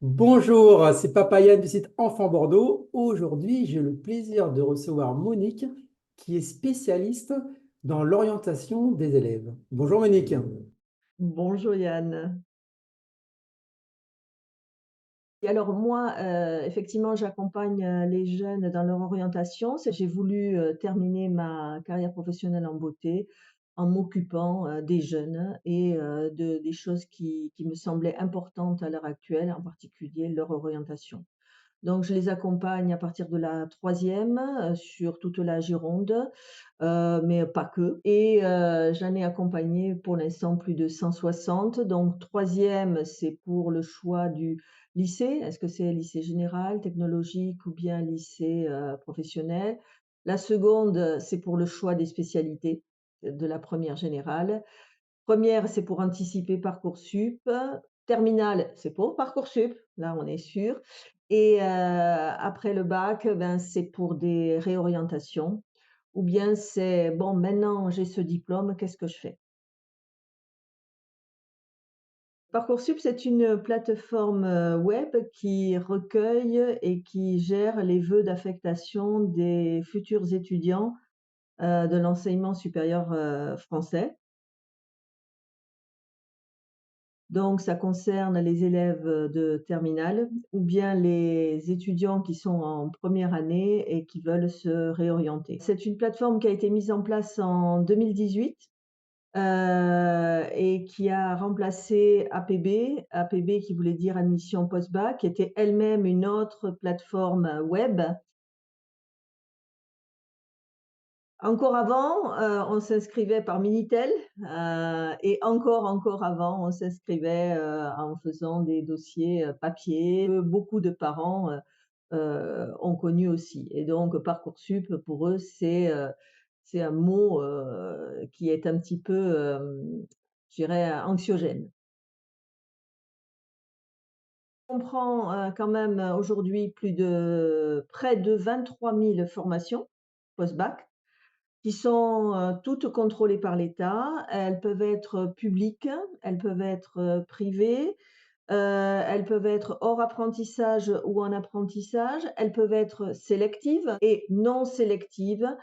Bonjour, c'est Papa Yann du site Enfant Bordeaux. Aujourd'hui, j'ai le plaisir de recevoir Monique, qui est spécialiste dans l'orientation des élèves. Bonjour Monique. Bonjour Yann. Et alors moi, effectivement, j'accompagne, les jeunes dans leur orientation. J'ai voulu, terminer ma carrière professionnelle en beauté en m'occupant, des jeunes et des choses qui me semblaient importantes à l'heure actuelle, en particulier leur orientation. Donc je les accompagne à partir de la troisième sur toute la Gironde, mais pas que et j'en ai accompagné pour l'instant plus de 160. Donc troisième, c'est pour le choix du lycée. Est-ce que c'est lycée général, technologique ou bien lycée, professionnel? La seconde, c'est pour le choix des spécialités de la première générale. Première, c'est pour anticiper Parcoursup. Terminale, c'est pour Parcoursup, là on est sûr. Et après le bac, ben, c'est pour des réorientations ou bien c'est: «Bon, maintenant j'ai ce diplôme, qu'est-ce que je fais?» Parcoursup, c'est une plateforme, web qui recueille et qui gère les vœux d'affectation des futurs étudiants, de l'enseignement supérieur, français. Donc ça concerne les élèves, de terminale ou bien les étudiants qui sont en première année et qui veulent se réorienter. C'est une plateforme qui a été mise en place en 2018, et qui a remplacé APB. APB qui voulait dire admission post-bac, qui était elle-même une autre plateforme, web. Encore avant, on s'inscrivait par Minitel, et encore avant, on s'inscrivait, en faisant des dossiers, papier, que beaucoup de parents, ont connu aussi et donc Parcoursup pour eux, c'est un mot, qui est un petit peu, je dirais anxiogène. On prend, quand même, aujourd'hui plus de près de 23 000 formations post-bac. Qui sont, toutes contrôlées par l'État. Elles peuvent être publiques, elles peuvent être, privées, elles peuvent être hors apprentissage ou en apprentissage. Elles peuvent être sélectives et non sélectives.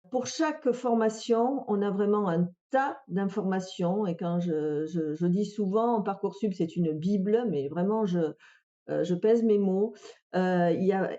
Pour chaque formation, on a vraiment un tas d'informations et quand je dis souvent Parcoursup, c'est une bible, mais vraiment je pèse mes mots. Il y a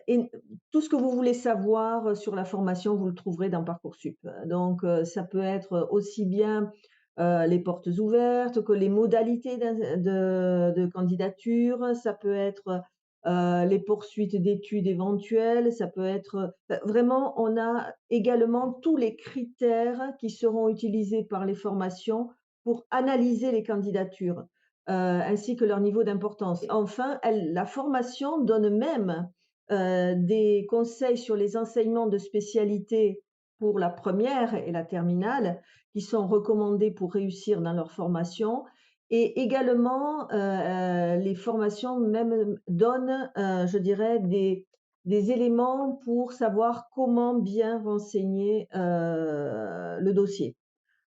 tout ce que vous voulez savoir sur la formation, vous le trouverez dans Parcoursup. Donc, ça peut être aussi bien, les portes ouvertes que les modalités de candidature. Ça peut être, les poursuites d'études éventuelles. Ça peut être, vraiment, on a également tous les critères qui seront utilisés par les formations pour analyser les candidatures ainsi que leur niveau d'importance. Enfin, la formation donne même des conseils sur les enseignements de spécialité pour la première et la terminale, qui sont recommandés pour réussir dans leur formation. Et également, les formations même donnent, je dirais, des éléments pour savoir comment bien renseigner le dossier.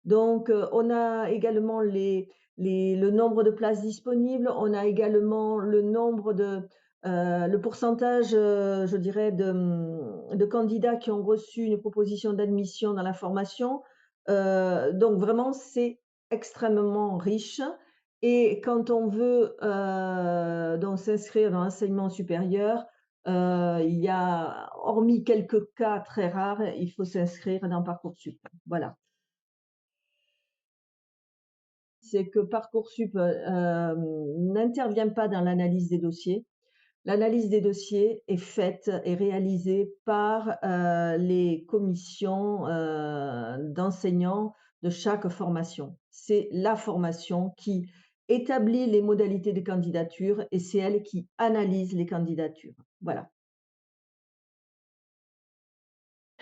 Donc, on a également le nombre de places disponibles. On a également le nombre le pourcentage, je dirais de candidats qui ont reçu une proposition d'admission dans la formation. Donc vraiment, c'est extrêmement riche et quand on veut, donc s'inscrire dans l'enseignement supérieur, il y a hormis quelques cas très rares, il faut s'inscrire dans Parcoursup. Voilà. C'est que Parcoursup, n'intervient pas dans l'analyse des dossiers. L'analyse des dossiers est faite et réalisée par, les commissions, d'enseignants de chaque formation. C'est la formation qui établit les modalités de candidature et c'est elle qui analyse les candidatures. Voilà.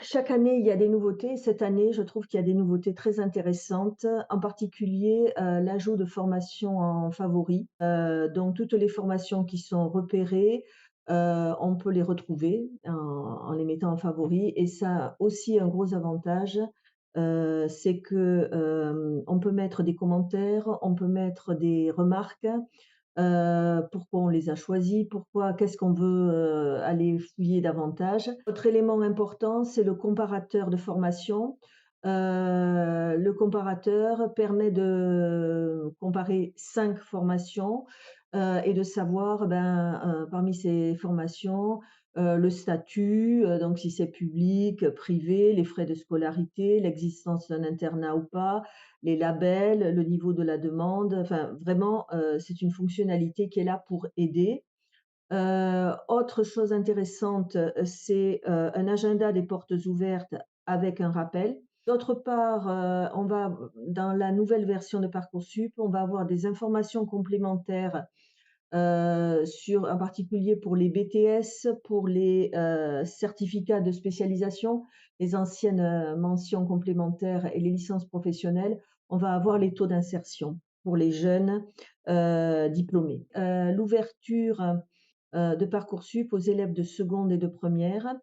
Chaque année, il y a des nouveautés. Cette année, je trouve qu'il y a des nouveautés très intéressantes, en particulier, l'ajout de formations en favoris. Donc toutes les formations qui sont repérées, on peut les retrouver en les mettant en favoris et ça a aussi un gros avantage, C'est que, on peut mettre des commentaires, on peut mettre des remarques, pourquoi on les a choisis, pourquoi qu'est-ce qu'on veut, aller fouiller davantage. Autre élément important, c'est le comparateur de formation. Le comparateur permet de comparer 5 formations, et de savoir, ben, parmi ces formations, le statut, donc si c'est public, privé, les frais de scolarité, l'existence d'un internat ou pas, les labels, le niveau de la demande, enfin vraiment, c'est une fonctionnalité qui est là pour aider. Autre chose intéressante, c'est, un agenda des portes ouvertes avec un rappel. D'autre part, on va dans la nouvelle version de Parcoursup, on va avoir des informations complémentaires, sur en particulier pour les BTS, pour les, certificats de spécialisation, les anciennes, mentions complémentaires et les licences professionnelles. On va avoir les taux d'insertion pour les jeunes, diplômés. L'ouverture, de Parcoursup aux élèves de seconde et de première.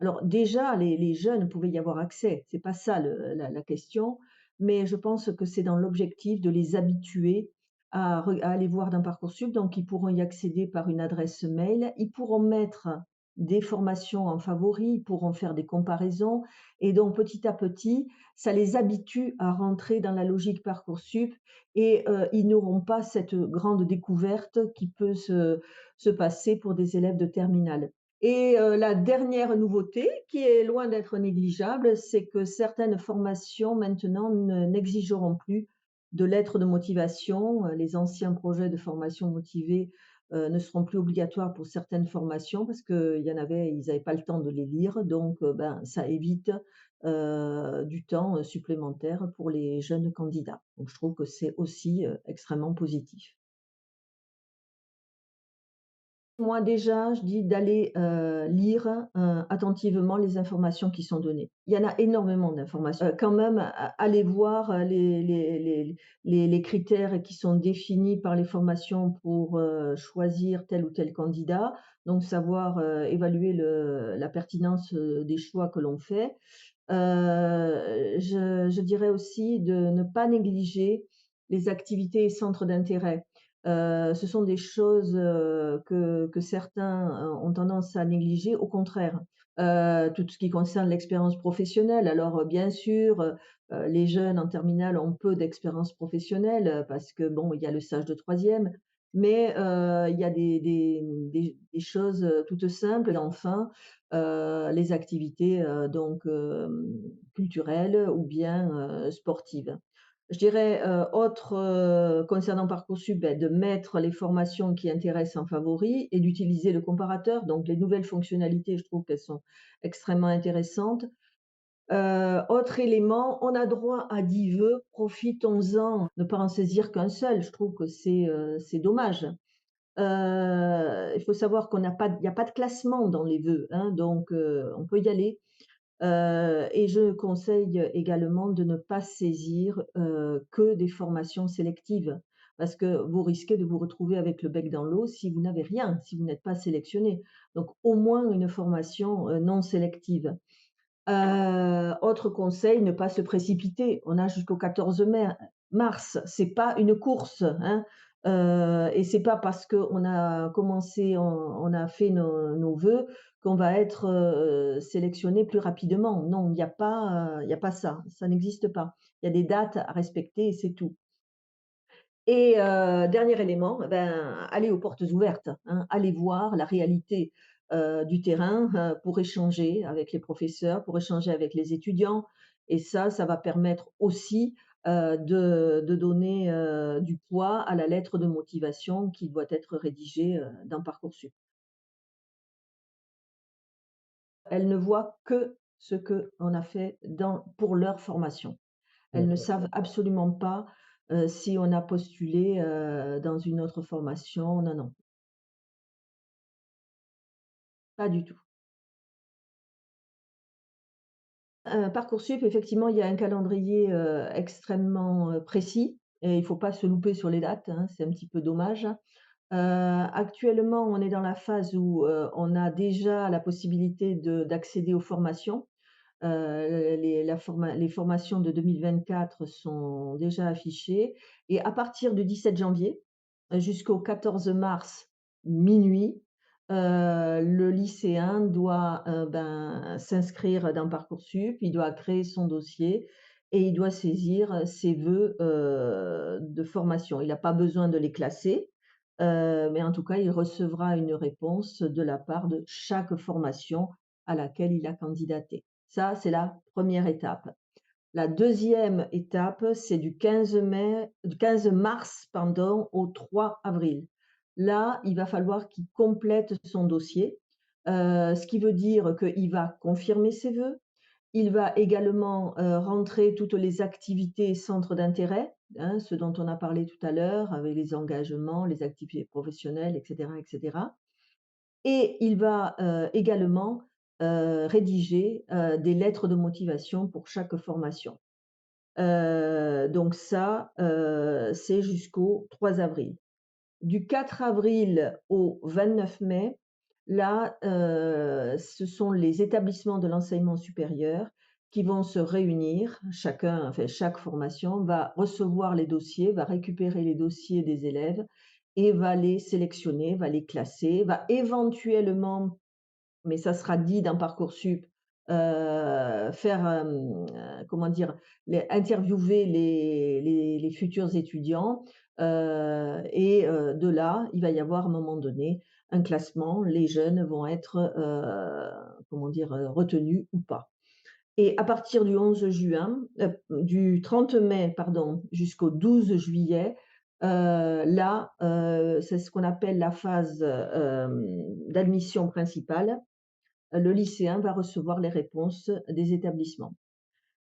Alors déjà, les jeunes pouvaient y avoir accès, c'est pas ça la question, mais je pense que c'est dans l'objectif de les habituer à aller voir dans Parcoursup, donc ils pourront y accéder par une adresse mail. Ils pourront mettre des formations en favoris, ils pourront faire des comparaisons et donc petit à petit, ça les habitue à rentrer dans la logique Parcoursup et ils n'auront pas cette grande découverte qui peut se passer pour des élèves de terminale. Et la dernière nouveauté, qui est loin d'être négligeable, c'est que certaines formations maintenant n'exigeront plus de lettres de motivation. Les anciens projets de formation motivée, ne seront plus obligatoires pour certaines formations parce qu'il y en avait, ils n'avaient pas le temps de les lire. Donc, ben, ça évite, du temps, supplémentaire pour les jeunes candidats. Donc je trouve que c'est aussi, extrêmement positif. Moi déjà, je dis d'aller, lire, attentivement les informations qui sont données. Il y en a énormément d'informations. Quand même, allez voir, les critères qui sont définis par les formations pour, choisir tel ou tel candidat. Donc savoir, évaluer la pertinence, des choix que l'on fait. Je dirais aussi de ne pas négliger les activités et centres d'intérêt. Ce sont des choses, que certains, ont tendance à négliger. Au contraire, tout ce qui concerne l'expérience professionnelle. Alors, bien sûr, les jeunes en terminale ont peu d'expérience professionnelle, parce que bon, il y a le stage de troisième, mais, il y a des choses, toutes simples. Et enfin, les activités, donc, culturelles ou bien, sportives. Je dirais, autre, concernant Parcoursup, beh, de mettre les formations qui intéressent en favori et d'utiliser le comparateur. Donc les nouvelles fonctionnalités, je trouve qu'elles sont extrêmement intéressantes. Autre élément, on a droit à 10 vœux, profitons-en, ne pas en saisir qu'un seul, je trouve que c'est dommage. Il faut savoir qu'on n'a pas il y a pas de classement dans les vœux, hein, donc on peut y aller. Et je conseille également de ne pas saisir, que des formations sélectives. Parce que vous risquez de vous retrouver avec le bec dans l'eau si vous n'avez rien, si vous n'êtes pas sélectionné. Donc au moins une formation, non sélective. Autre conseil, ne pas se précipiter. On a jusqu'au 14 mars, c'est pas une course, hein, et c'est pas parce qu'on a commencé, on a fait nos vœux qu'on va être, sélectionné plus rapidement. Non, il y a pas ça, ça n'existe pas. Il y a des dates à respecter et c'est tout. Et dernier élément, eh ben, aller aux portes ouvertes, hein, aller voir la réalité, du terrain, pour échanger avec les professeurs, pour échanger avec les étudiants et ça va permettre aussi, de donner, du poids à la lettre de motivation qui doit être rédigée, dans Parcoursup. Elles ne voient que ce qu'on a fait pour leur formation. Elles ne D'accord. savent absolument pas, si on a postulé, dans une autre formation. Non, non, pas du tout. Parcoursup, effectivement, il y a un calendrier, extrêmement, précis et il ne faut pas se louper sur les dates, hein, c'est un petit peu dommage. Actuellement, on est dans la phase où, on a déjà la possibilité d'accéder aux formations. Les formations de 2024 sont déjà affichées et à partir du 17 janvier, jusqu'au 14 mars minuit, le lycéen doit, s'inscrire dans Parcoursup, il doit créer son dossier et il doit saisir ses vœux, de formation. Il n'a pas besoin de les classer, mais en tout cas, il recevra une réponse de la part de chaque formation à laquelle il a candidaté. Ça, c'est la première étape. La deuxième étape, c'est du 15 mars, pardon, au 3 avril. Là, il va falloir qu'il complète son dossier, ce qui veut dire qu'il va confirmer ses vœux. Il va également, rentrer toutes les activités et centres d'intérêt, hein, ce dont on a parlé tout à l'heure avec les engagements, les activités professionnelles et cetera et cetera. Et il va, également, rédiger, des lettres de motivation pour chaque formation. Donc ça, c'est jusqu'au 3 avril. Du 4 avril au 29 mai, là, ce sont les établissements de l'enseignement supérieur qui vont se réunir. Chaque formation va recevoir les dossiers, va récupérer les dossiers des élèves et va les sélectionner, va les classer, va éventuellement, mais ça sera dit dans Parcoursup, faire, comment dire? Interviewer les futurs étudiants, de là, il va y avoir à un moment donné un classement. Les jeunes vont être, retenus ou pas. Et à partir du 11 juin, du 30 mai, pardon, jusqu'au 12 juillet, là, c'est ce qu'on appelle la phase, d'admission principale. Le lycéen va recevoir les réponses des établissements.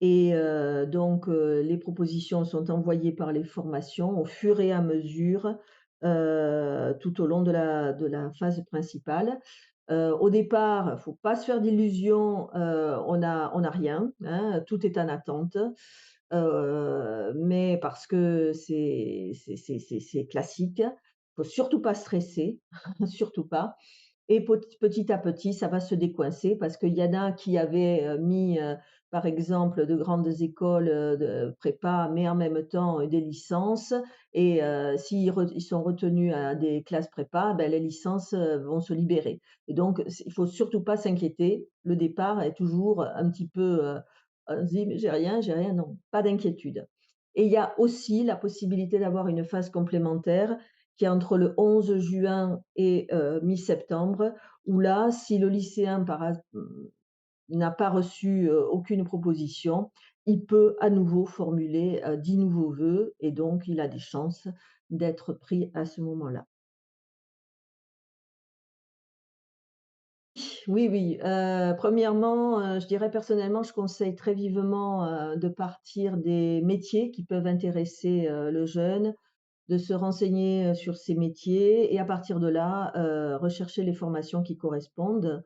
Et les propositions sont envoyées par les formations au fur et à mesure, tout au long de la phase principale. Au départ, il faut pas se faire d'illusions, on a rien, hein, tout est en attente, mais parce que c'est classique. Faut surtout pas stresser, surtout pas. Et petit à petit, ça va se décoincer parce qu'il y en a qui avaient, mis, par exemple, de grandes écoles, de prépa, mais en même temps, des licences et ils sont retenus à des classes prépa, ben, les licences, vont se libérer et donc il faut surtout pas s'inquiéter. Le départ est toujours un petit peu, on se dit: «Mais j'ai rien», non, pas d'inquiétude et il y a aussi la possibilité d'avoir une phase complémentaire qui est entre le 11 juin et mi-septembre, où là, si le lycéen n'a pas reçu, aucune proposition, il peut à nouveau formuler, 10 nouveaux vœux et donc il a des chances d'être pris à ce moment-là. Oui, oui, premièrement, je dirais personnellement, je conseille très vivement, de partir des métiers qui peuvent intéresser, le jeune, de se renseigner, sur ces métiers et à partir de là, rechercher les formations qui correspondent,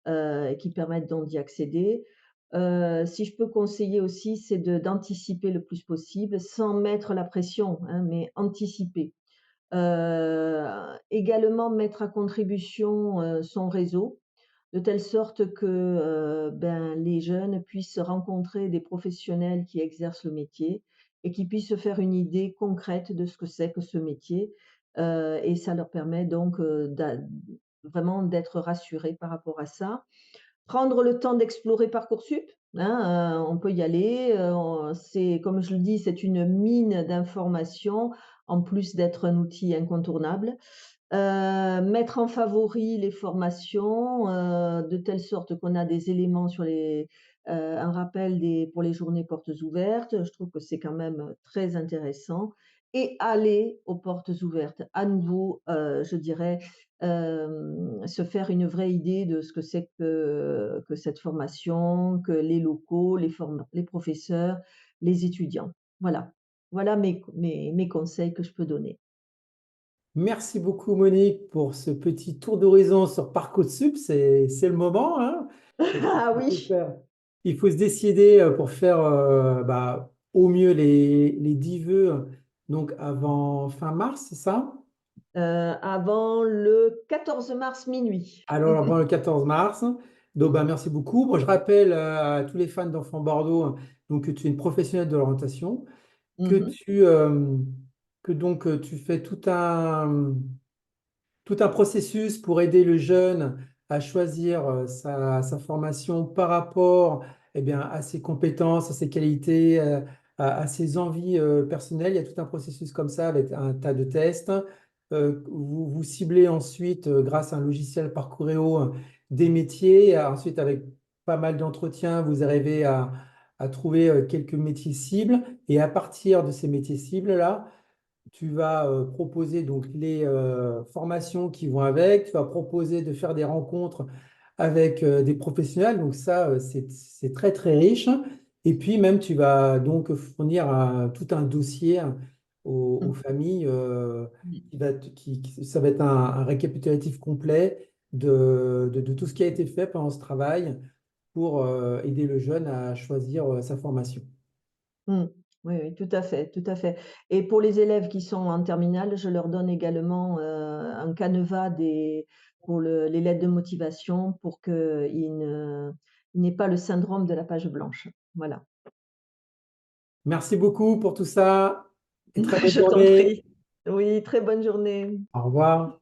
et qui permettent donc d'y accéder. Si je peux conseiller aussi, c'est d'anticiper le plus possible sans mettre la pression, hein, mais anticiper. Également mettre à contribution, son réseau, de telle sorte que, les jeunes puissent rencontrer des professionnels qui exercent le métier et qui puissent se faire une idée concrète de ce que c'est que ce métier, et ça leur permet donc, vraiment d'être rassurés par rapport à ça. Prendre le temps d'explorer Parcoursup, hein, on peut y aller, c'est comme je le dis, c'est une mine d'informations, en plus d'être un outil incontournable. Mettre en favori les formations, de telle sorte qu'on a des éléments un rappel pour les journées portes ouvertes. Je trouve que c'est quand même très intéressant et aller aux portes ouvertes. À nouveau, je dirais, se faire une vraie idée de ce que c'est que cette formation, que les locaux, les professeurs, les étudiants. Voilà. Voilà mes conseils que je peux donner. Merci beaucoup, Monique, pour ce petit tour d'horizon sur Parcoursup. C'est le moment, hein. Donc, Ah il faut oui! faire- il faut se décider pour faire au mieux les 10 vœux donc avant fin mars, c'est ça? Avant le 14 mars minuit. Alors, avant le 14 mars. Donc, bah, merci beaucoup. Moi, je rappelle à tous les fans d'Enfants Bordeaux donc, que tu es une professionnelle de l'orientation, que Mmh. tu fais tout un processus pour aider le jeune à choisir sa formation par rapport eh bien, à ses compétences, à ses qualités, à ses envies personnelles. Il y a tout un processus comme ça avec un tas de tests. Vous ciblez ensuite, grâce à un logiciel Parcouréo, des métiers. Ensuite, avec pas mal d'entretiens, vous arrivez à trouver quelques métiers cibles. Et à partir de ces métiers cibles-là, tu vas proposer donc les formations qui vont avec, tu vas proposer de faire des rencontres avec des professionnels, donc ça, c'est très très riche. Et puis même, tu vas donc fournir tout un dossier aux Mmh. familles, Mmh. ça va être un récapitulatif complet de tout ce qui a été fait pendant ce travail pour aider le jeune à choisir sa formation. Mmh. Oui, oui, tout à fait, tout à fait et pour les élèves qui sont en terminale, je leur donne également, un canevas des pour les lettres de motivation pour qu'ils n'aient pas le syndrome de la page blanche. Voilà. Merci beaucoup pour tout ça et très bonne Je t'en journée. prie. Oui, très bonne journée. Au revoir.